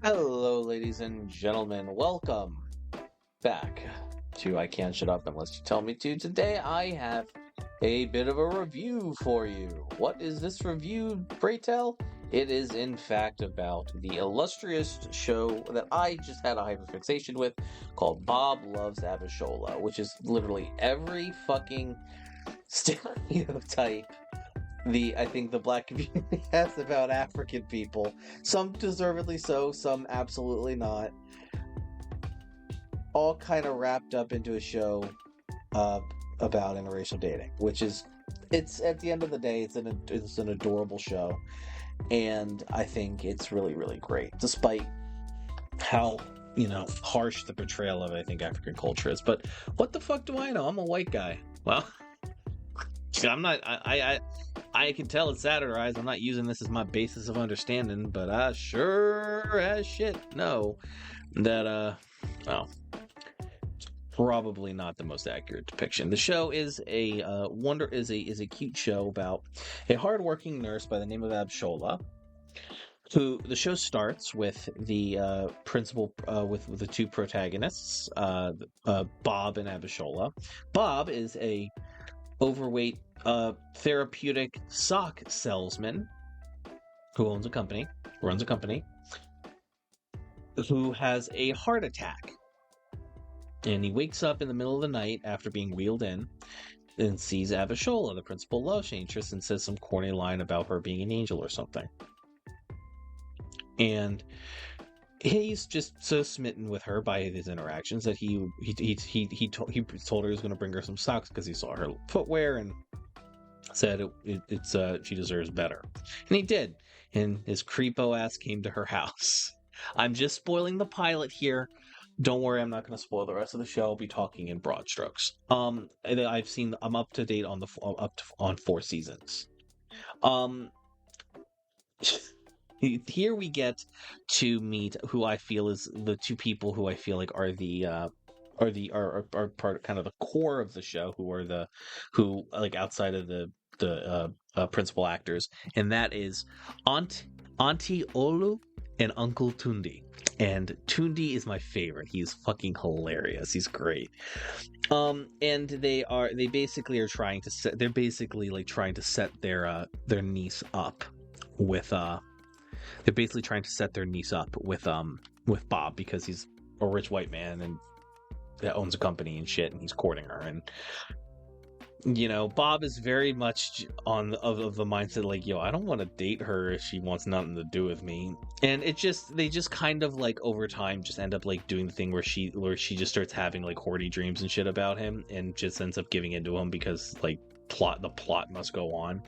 Hello, ladies and gentlemen. Welcome back to I Can't Shut Up Unless You Tell Me to. Today, I have a bit of a review for you. What is this review, pray tell? It is, in fact, about the illustrious show that I just had a hyperfixation with called Bob Loves Abishola, which is literally every fucking stereotype I think the black community has about African people. Some deservedly so, some absolutely not. All kind of wrapped up into a show about interracial dating, which is, it's at the end of the day, it's an adorable show, and I think it's really, really great, despite how harsh the portrayal of I think African culture is. But what the fuck do I know? I'm a white guy. Well, I'm not. I can tell it's satirized. I'm not using this as my basis of understanding, but I sure as shit know that probably not the most accurate depiction. The show is a cute show about a hardworking nurse by the name of Abishola. Who the show starts with the principal with the two protagonists, Bob and Abishola. Bob is a overweight therapeutic sock salesman who runs a company, who has a heart attack. And he wakes up in the middle of the night after being wheeled in and sees Abishola, the principal love interest, and says some corny line about her being an angel or something. And he's just so smitten with her by his interactions that he told her he was going to bring her some socks because he saw her footwear and said she deserves better. And he did. And his creepo ass came to her house. I'm just spoiling the pilot here. Don't worry, I'm not going to spoil the rest of the show. I'll be talking in broad strokes. I'm up to date on on 4 seasons. Here we get to meet who I feel is the two people who I feel like are part kind of the core of the show, who outside of the principal actors, and that is Auntie Olu and Uncle Tundi. And Tundi is my favorite. He's fucking hilarious. He's great. And they basically are trying to set their niece up with they're basically trying to set their niece up with Bob, because he's a rich white man and that owns a company and shit, and he's courting her. And Bob is very much of the mindset like, yo, I don't want to date her if she wants nothing to do with me. And they just kind of over time just end up doing the thing where she just starts having horny dreams and shit about him, and just ends up giving into him because the plot must go on.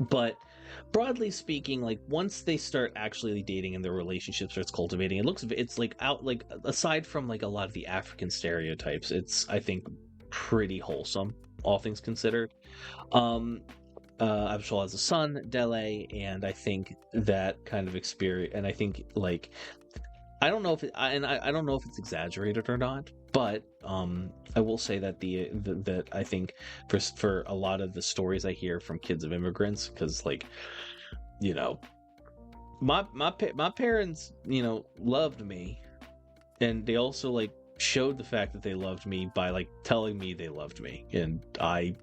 But broadly speaking, once they start actually dating and their relationship starts cultivating, aside from a lot of the African stereotypes, it's, I think, pretty wholesome, all things considered. Abishola has a son, Dele, and I think that kind of experience, and I think I don't know if it's exaggerated or not, but I will say that that I think for a lot of the stories I hear from kids of immigrants, because my parents loved me, and they also showed the fact that they loved me by telling me they loved me, and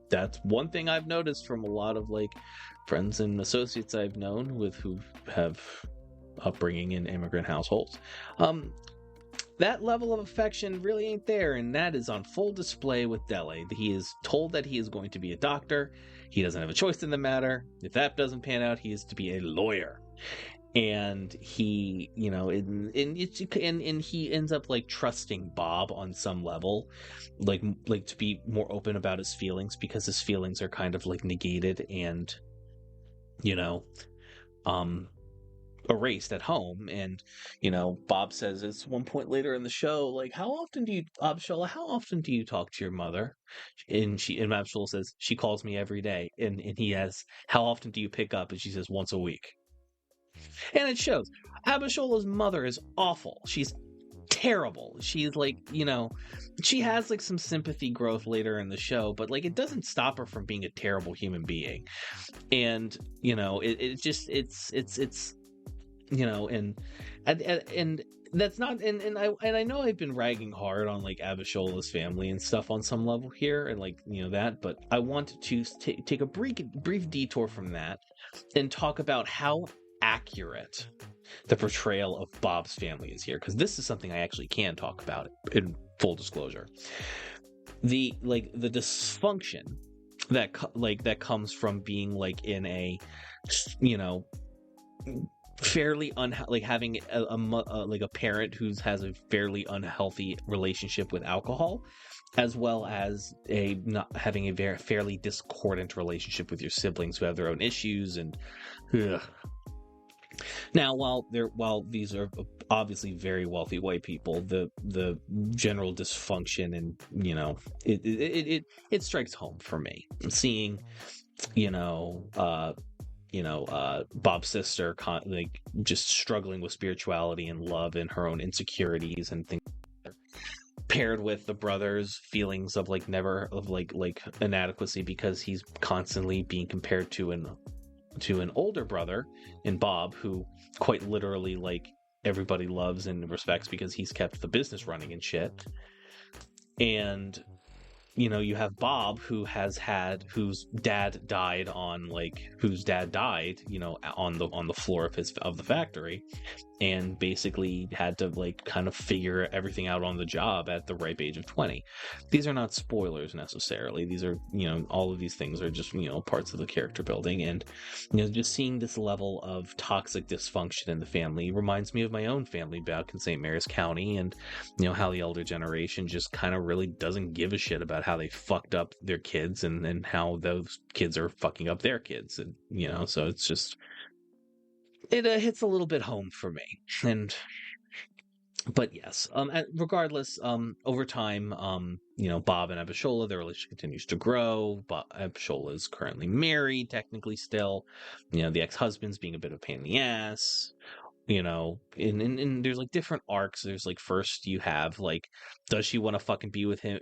that's one thing I've noticed from a lot of friends and associates I've known who have upbringing in immigrant households. That level of affection really ain't there, and that is on full display with Dele. He is told that he is going to be a doctor. He doesn't have a choice in the matter. If that doesn't pan out, he is to be a lawyer. And he, and he ends up trusting Bob on some level, to be more open about his feelings, because his feelings are kind of negated and, erased at home. And Bob says at one point later in the show, how often do you talk to your mother? And Abishola says, she calls me every day. And he asks, how often do you pick up? And she says, once a week. And it shows. Abishola's mother is awful. She's terrible. She's she has some sympathy growth later in the show, but it doesn't stop her from being a terrible human being. And it's and that's not, and I know I've been ragging hard on like Abishola's family and stuff on some level here, and like that, but I want to take a brief detour from that and talk about how accurate the portrayal of Bob's family is here, because this is something I actually can talk about in full disclosure. The dysfunction that comes from being like in a fairly having a parent who has a fairly unhealthy relationship with alcohol, as well as not having a fairly discordant relationship with your siblings who have their own issues. And now, while these are obviously very wealthy white people, the general dysfunction and it strikes home for me. Seeing Bob's sister just struggling with spirituality and love and her own insecurities and things, paired with the brother's feelings of inadequacy because he's constantly being compared to an older brother in Bob, who quite literally everybody loves and respects because he's kept the business running and shit. And you have Bob, whose dad died on the floor of the factory, and basically had to kind of figure everything out on the job at the ripe age of 20. These are not spoilers necessarily. These are, all of these things are just, parts of the character building. And, just seeing this level of toxic dysfunction in the family reminds me of my own family back in St. Mary's County, and, how the elder generation just kind of really doesn't give a shit about how they fucked up their kids and how those kids are fucking up their kids. And, so it's just, it hits a little bit home for me. But yes, regardless, over time, Bob and Abishola, their relationship continues to grow. But Abishola is currently married, technically still. The ex-husband's being a bit of a pain in the ass. And there's different arcs. There's first you have does she want to fucking be with him?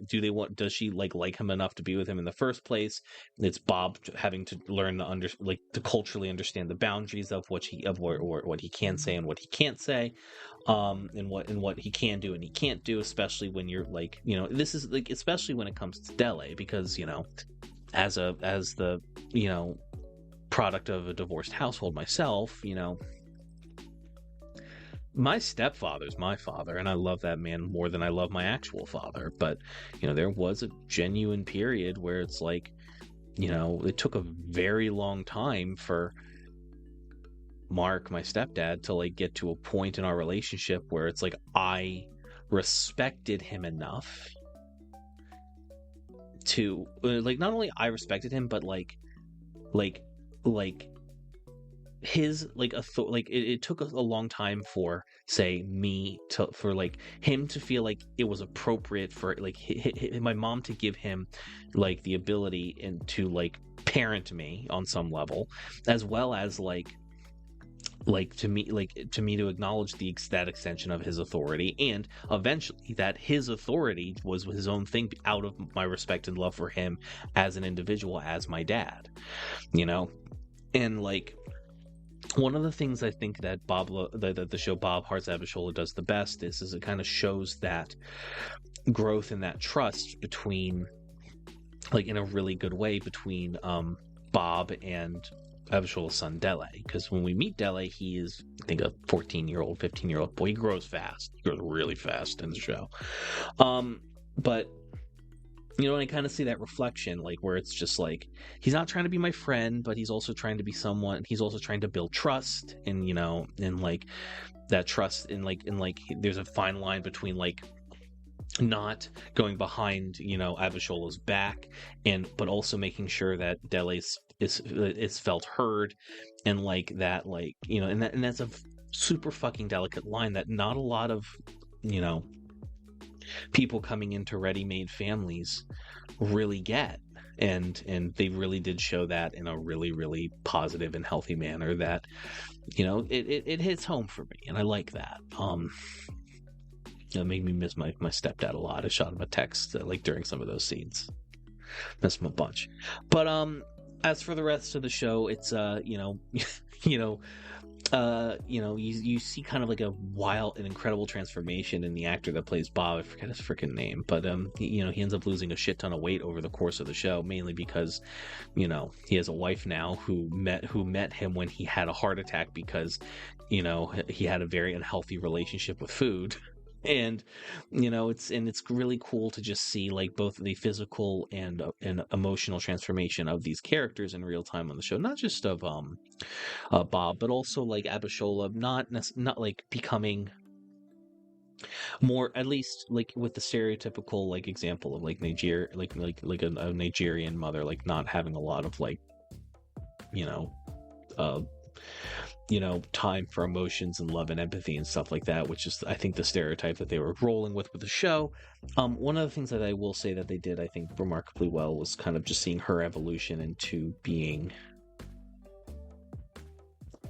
Does she like him enough to be with him in the first place? It's Bob having to learn to to culturally understand the boundaries of what he can say and what he can't say, and what he can do and he can't do, especially when you're this is especially when it comes to Dele, because as the product of a divorced household myself, my stepfather's my father, and I love that man more than I love my actual father. But, there was a genuine period where it's it took a very long time for Mark, my stepdad, to get to a point in our relationship where it's I respected him enough to not only I respected him, but his it took a long time for him to feel it was appropriate for my mom to give him the ability and to parent me on some level, as well as to me to acknowledge that extension of his authority, and eventually that his authority was his own thing out of my respect and love for him as an individual, as my dad, and one of the things I think that the show Bob Hearts Abishola does the best is it kind of shows that growth and that trust between, in a really good way, between Bob and Abishola's son Dele. Because when we meet Dele, he is, I think, a 14-year-old, 15-year-old boy. He grows fast. He grows really fast in the show. But and I kind of see that reflection, where it's just he's not trying to be my friend, but he's also trying to be someone. He's also trying to build trust, and and that trust, and there's a fine line between not going behind Abishola's back, but also making sure that Dele is felt heard, and that and that's a super fucking delicate line that not a lot of people coming into ready-made families really get, and they really did show that in a really, really positive and healthy manner that it hits home for me, and I like that. It made me miss my stepdad a lot. I shot him a text during some of those scenes. Miss him a bunch. But as for the rest of the show, it's you see kind of like a wild and incredible transformation in the actor that plays Bob. I forget his freaking name, but he ends up losing a shit ton of weight over the course of the show, mainly because he has a wife now who met him when he had a heart attack because he had a very unhealthy relationship with food. And it's really cool to just see like both the physical and emotional transformation of these characters in real time on the show, not just of Bob, but also like Abishola, not like becoming more, at least like with the stereotypical like example of like Niger, like a Nigerian mother, like not having a lot of like you know uh time for emotions and love and empathy and stuff like that, which is I think the stereotype that they were rolling with the show. One of the things that I will say that they did, I think, remarkably well was kind of just seeing her evolution into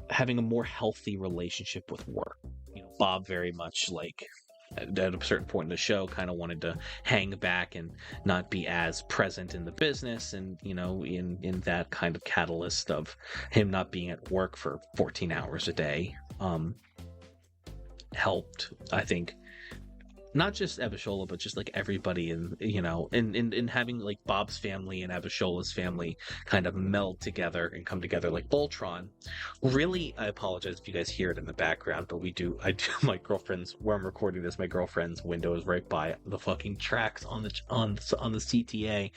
having a more healthy relationship with work. Bob very much like at a certain point in the show kind of wanted to hang back and not be as present in the business, and in that kind of catalyst of him not being at work for 14 hours a day helped, I think, not just Abishola, but just like everybody in having like Bob's family and Abishola's family kind of meld together and come together like Voltron. Really, I apologize if you guys hear it in the background, but my girlfriend's, where I'm recording this, my girlfriend's window is right by the fucking tracks on the CTA.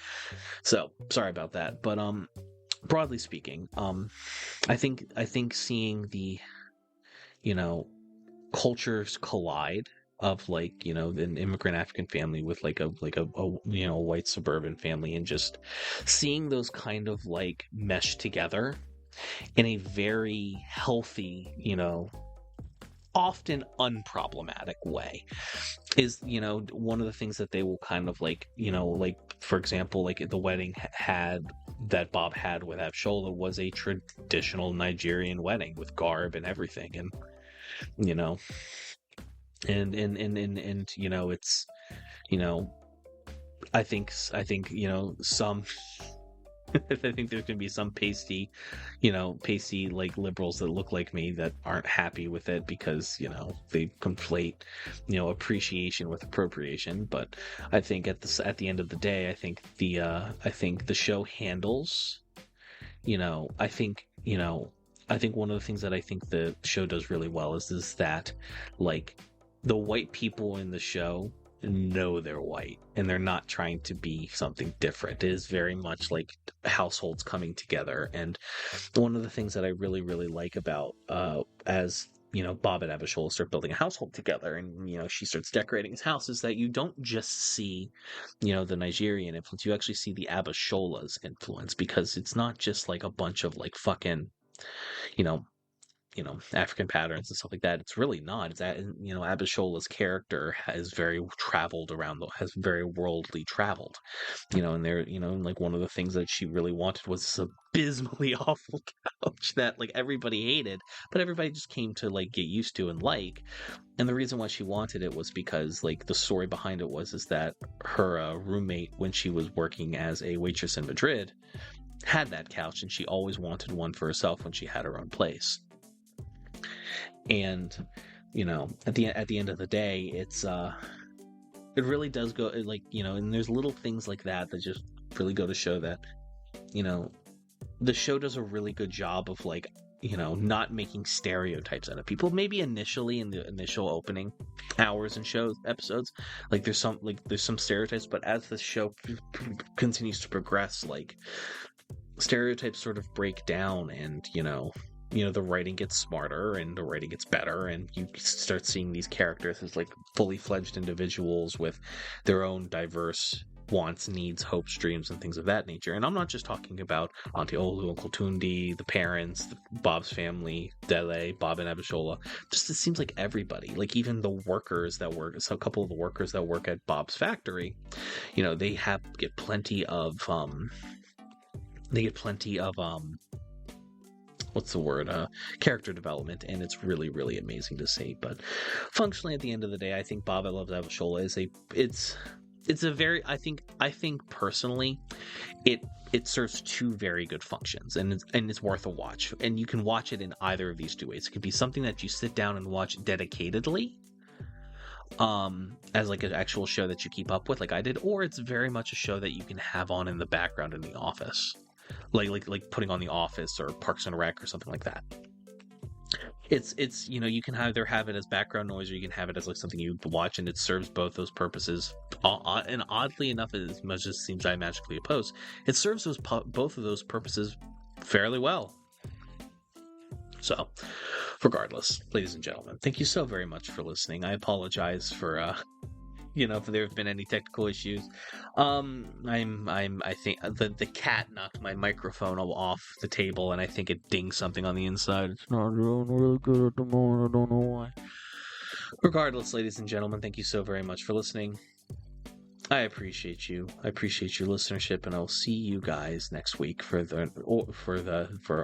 So sorry about that. But broadly speaking, I think seeing the cultures collide of like an immigrant African family with like a white suburban family, and just seeing those kind of like mesh together in a very healthy, often unproblematic way is one of the things that they will kind of like like, for example, like the wedding that Bob had with Abishola was a traditional Nigerian wedding with garb and everything, and and it's I think some I think there's gonna be some pasty like liberals that look like me that aren't happy with it because they conflate appreciation with appropriation. But I think at the end of the day, I think the show handles I think one of the things that I think the show does really well is that like the white people in the show know they're white and they're not trying to be something different. It is very much like households coming together. And one of the things that I really, really like about as Bob and Abishola start building a household together, and she starts decorating his house, is that you don't just see the Nigerian influence, you actually see the Abishola's influence, because it's not just like a bunch of like fucking African patterns and stuff like that. It's really not. It's that Abishola's character has very very worldly traveled, and there like one of the things that she really wanted was this abysmally awful couch that like everybody hated, but everybody just came to like get used to and like. And the reason why she wanted it was because like the story behind it is that her roommate, when she was working as a waitress in Madrid, had that couch, and she always wanted one for herself when she had her own place. And at the end of the day, it's it really does go like and there's little things like that just really go to show that the show does a really good job of like not making stereotypes out of people. Maybe initially in the initial opening hours and episodes, like there's some stereotypes, but as the show continues to progress, like stereotypes sort of break down, and the writing gets smarter and the writing gets better, and you start seeing these characters as like fully fledged individuals with their own diverse wants, needs, hopes, dreams, and things of that nature. And I'm not just talking about Auntie Olu, Uncle Tundi, the parents, Bob's family, Dele, Bob and Abishola. Just it seems like everybody, like even the workers that work, so a couple of the workers that work at Bob's factory, they get plenty of what's the word, character development, and it's really, really amazing to see. But functionally, at the end of the day, I think Bob I Love Abishola it's a very, I think personally, it serves two very good functions, and it's worth a watch. And you can watch it in either of these two ways. It could be something that you sit down and watch dedicatedly, as like an actual show that you keep up with, like I did, or it's very much a show that you can have on in the background in the office, like putting on The Office or Parks and Rec or something like that. It's you can either have it as background noise, or you can have it as like something you watch, and it serves both those purposes. And oddly enough, as much as it seems diametrically opposed, it serves both of those purposes fairly well. So, regardless, ladies and gentlemen, thank you so very much for listening. I apologize for if there have been any technical issues. I think the cat knocked my microphone off the table, and I think it dinged something on the inside. It's not doing really good at the moment. I don't know why. Regardless, ladies and gentlemen, thank you so very much for listening. I appreciate you. I appreciate your listenership, and I'll see you guys next week for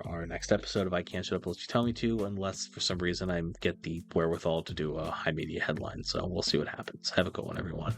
our next episode of I Can't Shut Up Unless You Tell Me To, unless for some reason I get the wherewithal to do a high media headline. So we'll see what happens. Have a good one, everyone.